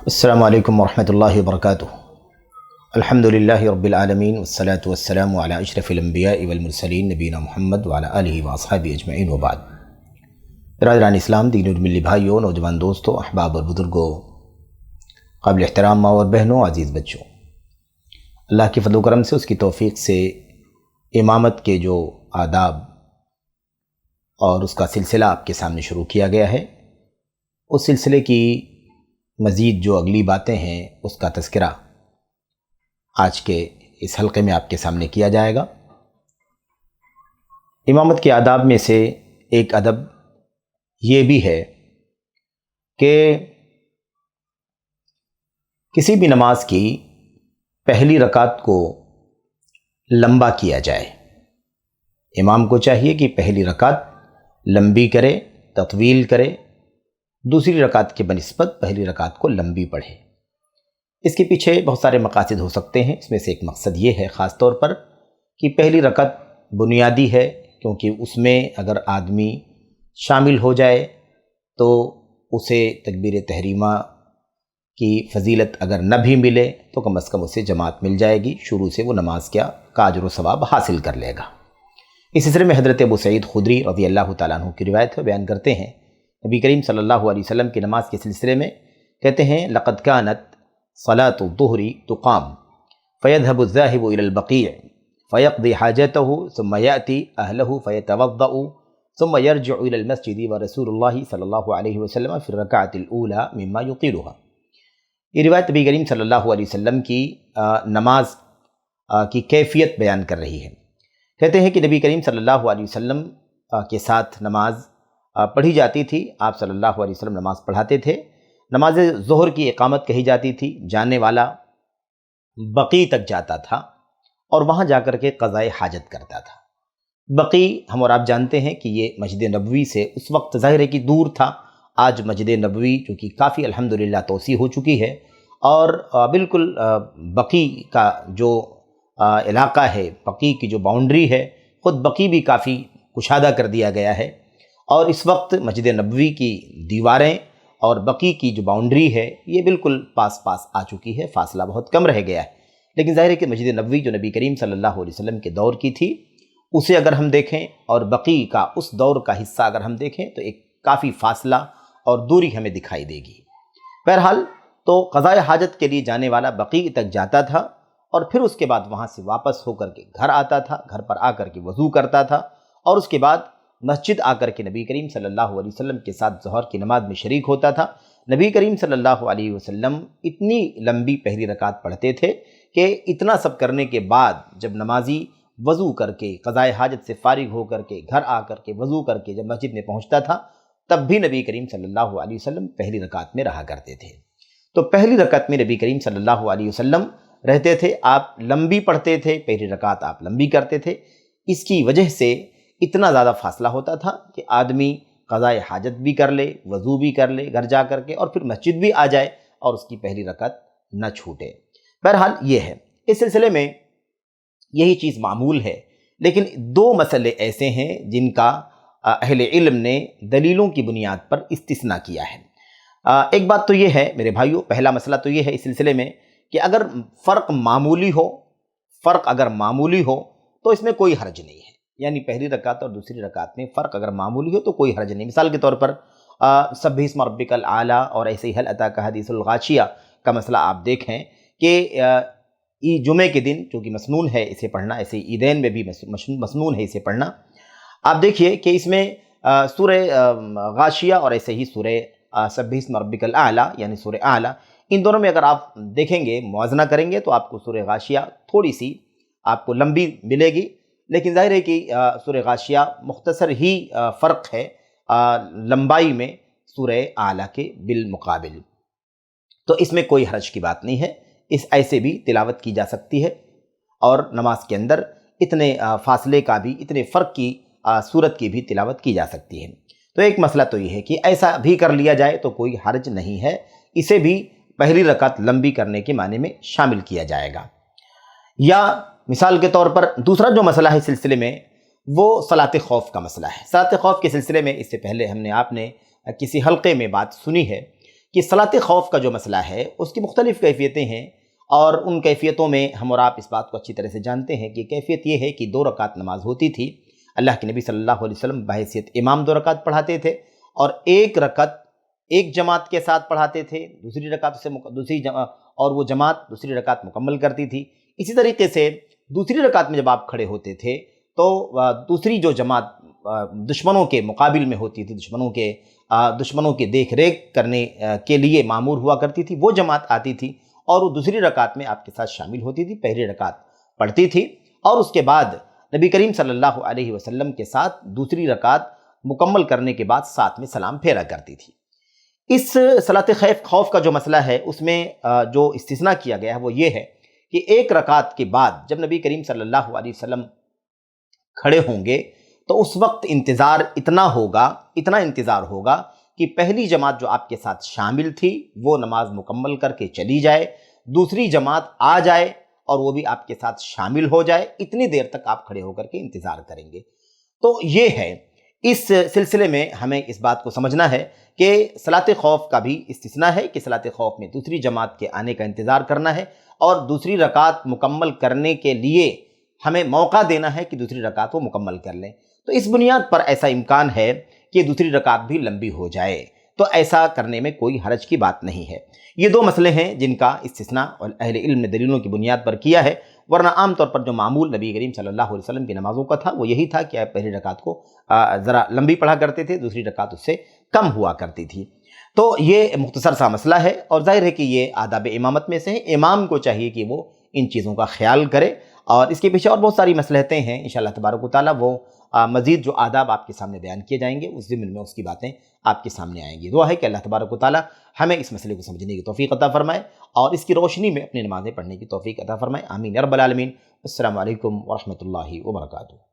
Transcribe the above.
السلام علیکم ورحمۃ اللہ وبرکاتہ۔ الحمدللہ رب العالمین والصلاة والسلام علی اشرف الانبیاء والمرسلین نبینا محمد وعلی آلہ واصحابہ اجمعین وبعد۔ برادران اسلام، دین اور ملی بھائیوں، نوجوان دوستوں، احباب اور بزرگوں، قابل احترام ماں اور بہنوں، عزیز بچوں، اللہ کی فضل و کرم سے، اس کی توفیق سے امامت کے جو آداب اور اس کا سلسلہ آپ کے سامنے شروع کیا گیا ہے، اس سلسلے کی مزید جو اگلی باتیں ہیں اس کا تذکرہ آج کے اس حلقے میں آپ کے سامنے کیا جائے گا۔ امامت کے آداب میں سے ایک ادب یہ بھی ہے کہ کسی بھی نماز کی پہلی رکعت کو لمبا کیا جائے۔ امام کو چاہیے کہ پہلی رکعت لمبی کرے، تطویل کرے، دوسری رکعت کے بنسبت پہلی رکعت کو لمبی پڑھے۔ اس کے پیچھے بہت سارے مقاصد ہو سکتے ہیں۔ اس میں سے ایک مقصد یہ ہے خاص طور پر کہ پہلی رکعت بنیادی ہے، کیونکہ اس میں اگر آدمی شامل ہو جائے تو اسے تکبیر تحریمہ کی فضیلت اگر نہ بھی ملے تو کم از کم اسے جماعت مل جائے گی، شروع سے وہ نماز کا اجر و ثواب حاصل کر لے گا۔ اس سلسلے میں حضرت ابو سعید خدری رضی اللہ تعالیٰ عنہ کی روایت ہے، بیان کرتے ہیں نبی کریم صلی اللہ علیہ وسلم کی نماز کے سلسلے میں کہتے ہیں: لقد كانت صلاة الظہر تقام فيذهب الذاهب إلى البقيع فيقضي حاجته ثم يأتي أهله فيتوضأ ثم يرجع إلى المسجد ورسول الله صلی اللہ علیہ وسلم في الركعة الأولى مما يطيلها۔ یہ روایت نبی کریم صلی اللہ علیہ وسلم کی نماز کی کیفیت بیان کر رہی ہے۔ کہتے ہیں کہ نبی کریم صلی اللہ علیہ وسلم کے ساتھ نماز پڑھی جاتی تھی، آپ صلی اللہ علیہ وسلم نماز پڑھاتے تھے۔ نماز ظہر کی اقامت کہی جاتی تھی، جانے والا بقیع تک جاتا تھا اور وہاں جا کر کے قضائے حاجت کرتا تھا۔ بقیع ہم اور آپ جانتے ہیں کہ یہ مسجد نبوی سے اس وقت ظاہر ہے کہ دور تھا۔ آج مسجد نبوی جو کہ کافی الحمدللہ توسیع ہو چکی ہے، اور بالکل بقیع کا جو علاقہ ہے، بقیع کی جو باؤنڈری ہے، خود بقیع بھی کافی کشادہ کر دیا گیا ہے، اور اس وقت مسجد نبوی کی دیواریں اور بقیع کی جو باؤنڈری ہے یہ بالکل پاس آ چکی ہے، فاصلہ بہت کم رہ گیا ہے۔ لیکن ظاہر ہے کہ مسجد نبوی جو نبی کریم صلی اللہ علیہ وسلم کے دور کی تھی، اسے اگر ہم دیکھیں اور بقیع کا اس دور کا حصہ اگر ہم دیکھیں تو ایک کافی فاصلہ اور دوری ہمیں دکھائی دے گی۔ بہرحال تو قضائے حاجت کے لیے جانے والا بقیع تک جاتا تھا اور پھر اس کے بعد وہاں سے واپس ہو کر کے گھر آتا تھا، گھر پر آ کر کے وضو کرتا تھا، اور اس کے بعد مسجد آ کر کے نبی کریم صلی اللہ علیہ وسلم کے ساتھ ظہر کی نماز میں شریک ہوتا تھا۔ نبی کریم صلی اللہ علیہ وسلم اتنی لمبی پہلی رکعت پڑھتے تھے کہ اتنا سب کرنے کے بعد جب نمازی وضو کر کے قضائے حاجت سے فارغ ہو کر کے گھر آ کر کے وضو کر کے جب مسجد میں پہنچتا تھا، تب بھی نبی کریم صلی اللہ علیہ وسلم پہلی رکعت میں رہا کرتے تھے۔ تو پہلی رکعت میں نبی کریم صلی اللہ علیہ وسلم رہتے تھے، آپ لمبی پڑھتے تھے، پہلی رکعت آپ لمبی کرتے تھے۔ اس کی وجہ سے اتنا زیادہ فاصلہ ہوتا تھا کہ آدمی قضائے حاجت بھی کر لے، وضو بھی کر لے گھر جا کر کے، اور پھر مسجد بھی آ جائے اور اس کی پہلی رکعت نہ چھوٹے۔ بہرحال یہ ہے، اس سلسلے میں یہی چیز معمول ہے، لیکن دو مسئلے ایسے ہیں جن کا اہل علم نے دلیلوں کی بنیاد پر استثناء کیا ہے۔ ایک بات تو یہ ہے میرے بھائیوں، پہلا مسئلہ تو یہ ہے اس سلسلے میں کہ اگر فرق اگر معمولی ہو تو اس میں کوئی حرج نہیں ہے، یعنی پہلی رکعت اور دوسری رکعت میں فرق اگر معمولی ہو تو کوئی حرج نہیں۔ مثال کے طور پر سبح اسم ربک الاعلیٰ اور ایسے ہی هل اتاک حدیث الغاشیہ کا مسئلہ آپ دیکھیں کہ جمعے کے دن چونکہ مسنون ہے اسے پڑھنا، ایسے عیدین میں بھی مسنون ہے اسے پڑھنا۔ آپ دیکھیے کہ اس میں سورہ غاشیہ اور ایسے ہی سورہ سبح اسم ربک الاعلیٰ یعنی سورہ اعلیٰ، ان دونوں میں اگر آپ دیکھیں گے، موازنہ کریں گے، تو آپ کو سورہ غاشیہ تھوڑی سی آپ کو لمبی ملے گی، لیکن ظاہر ہے کہ سورہ غاشیہ مختصر ہی فرق ہے لمبائی میں سورہ اعلیٰ کے بالمقابل، تو اس میں کوئی حرج کی بات نہیں ہے، اس ایسے بھی تلاوت کی جا سکتی ہے، اور نماز کے اندر اتنے فاصلے کا بھی، اتنے فرق کی صورت کی بھی تلاوت کی جا سکتی ہے۔ تو ایک مسئلہ تو یہ ہے کہ ایسا بھی کر لیا جائے تو کوئی حرج نہیں ہے، اسے بھی پہلی رکعت لمبی کرنے کے معنی میں شامل کیا جائے گا۔ یا مثال کے طور پر دوسرا جو مسئلہ ہے اس سلسلے میں وہ صلاۃ خوف کا مسئلہ ہے۔ صلاۃ خوف کے سلسلے میں اس سے پہلے آپ نے کسی حلقے میں بات سنی ہے کہ صلاۃ خوف کا جو مسئلہ ہے اس کی مختلف کیفیتیں ہیں، اور ان کیفیتوں میں ہم اور آپ اس بات کو اچھی طرح سے جانتے ہیں کہ کیفیت یہ ہے کہ 2 رکعت نماز ہوتی تھی۔ اللہ کے نبی صلی اللہ علیہ وسلم بحیثیت امام 2 رکعت پڑھاتے تھے، اور 1 رکعت ایک جماعت کے ساتھ پڑھاتے تھے، اور وہ جماعت دوسری رکعت مکمل کرتی تھی۔ اسی طریقے سے دوسری رکعت میں جب آپ کھڑے ہوتے تھے تو دوسری جو جماعت دشمنوں کے مقابل میں ہوتی تھی، دشمنوں کے دیکھ ریکھ کرنے کے لیے معمور ہوا کرتی تھی، وہ جماعت آتی تھی اور وہ دوسری رکعت میں آپ کے ساتھ شامل ہوتی تھی، پہلی رکعت پڑھتی تھی، اور اس کے بعد نبی کریم صلی اللہ علیہ وسلم کے ساتھ دوسری رکعت مکمل کرنے کے بعد ساتھ میں سلام پھیرا کرتی تھی۔ اس صلاۃ خوف کا جو مسئلہ ہے اس میں جو استثناء کیا گیا ہے وہ یہ ہے کہ 1 رکعت کے بعد جب نبی کریم صلی اللہ علیہ وسلم کھڑے ہوں گے تو اس وقت اتنا انتظار ہوگا کہ پہلی جماعت جو آپ کے ساتھ شامل تھی وہ نماز مکمل کر کے چلی جائے، دوسری جماعت آ جائے اور وہ بھی آپ کے ساتھ شامل ہو جائے، اتنی دیر تک آپ کھڑے ہو کر کے انتظار کریں گے۔ تو یہ ہے، اس سلسلے میں ہمیں اس بات کو سمجھنا ہے کہ صلاۃ خوف کا بھی استثناء ہے کہ صلاۃ خوف میں دوسری جماعت کے آنے کا انتظار کرنا ہے، اور دوسری رکعت مکمل کرنے کے لیے ہمیں موقع دینا ہے کہ دوسری رکعت وہ مکمل کر لیں۔ تو اس بنیاد پر ایسا امکان ہے کہ دوسری رکعت بھی لمبی ہو جائے، تو ایسا کرنے میں کوئی حرج کی بات نہیں ہے۔ یہ 2 مسئلے ہیں جن کا استثناء اور اہل علم نے دلیلوں کی بنیاد پر کیا ہے، ورنہ عام طور پر جو معمول نبی کریم صلی اللہ علیہ وسلم کی نمازوں کا تھا وہ یہی تھا کہ آپ پہلی رکعت کو ذرا لمبی پڑھا کرتے تھے، دوسری رکعت اس سے کم ہوا کرتی تھی۔ تو یہ مختصر سا مسئلہ ہے، اور ظاہر ہے کہ یہ آداب امامت میں سے ہے۔ امام کو چاہیے کہ وہ ان چیزوں کا خیال کرے، اور اس کے پیچھے اور بہت ساری مصلحتیں ہیں، انشاءاللہ تبارک و تعالیٰ وہ مزید جو آداب آپ کے سامنے بیان کیے جائیں گے اس ضمن میں اس کی باتیں آپ کے سامنے آئیں گی۔ دعا ہے کہ اللہ تبارک و تعالیٰ ہمیں اس مسئلے کو سمجھنے کی توفیق عطا فرمائے اور اس کی روشنی میں اپنی نمازیں پڑھنے کی توفیق عطا فرمائے۔ آمین یا رب العالمین۔ السلام علیکم ورحمۃ اللہ وبرکاتہ۔